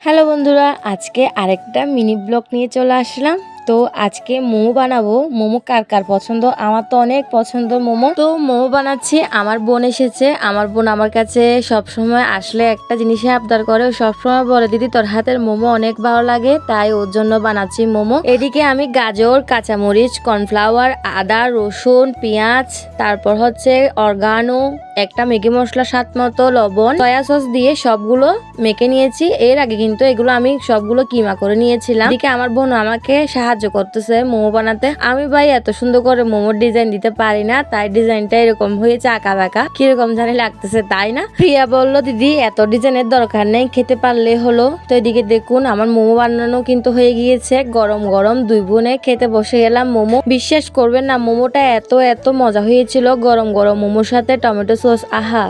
Hello বন্ধুরা, আজকে আরেকটা মিনি ব্লগ নিয়ে চলে আসলাম। তো আজকে মোমো বানাবো। মোমো কার কার পছন্দ? আমার তো অনেক পছন্দ মোমো। তো মোমো বানাচ্ছি। আমার বোন এসেছে। আমার বোন আমার কাছে সবসময় আসলে একটা জিনিসে আবদার করে, সবসময় বলে দিদি তোর হাতের মোমো অনেক ভালো লাগে, তাই ওর জন্য বানাচ্ছি মোমো। এদিকে আমি গাজর, কাঁচামরিচ, কর্নফ্লাওয়ার, আদা, রসুন, পেঁয়াজ, তারপর হচ্ছে অরগানো, একটা ম্যাগি মশলা, স্বাদ মতো লবণ, সয়া সস দিয়ে সবগুলো মেখে নিয়েছি। এর আগে কিন্তু এগুলো আমি সবগুলো কিমা করে নিয়েছিলাম। এদিকে আমার বোন আমাকে সাহায্য করতেছে মোমো বানাতে। আমি ভাই এত সুন্দর করে মোমোর ডিজাইন দিতে পারি না, তাই ডিজাইনটা এরকম হয়েছে আঁকা বাঁকা, কিরকম জানি লাগতেছে, তাই না? প্রিয়া বললো দিদি এত ডিজাইনের দরকার নেই, খেতে পারলে হলো। তো এদিকে দেখুন আমার মোমো বানানো কিন্তু হয়ে গিয়েছে। গরম গরম দুই বোনে খেতে বসে গেলাম মোমো। বিশ্বাস করবেন না, মোমোটা এত মজা হয়েছিল গরম গরম মোমোর সাথে টমেটো সস, আহা।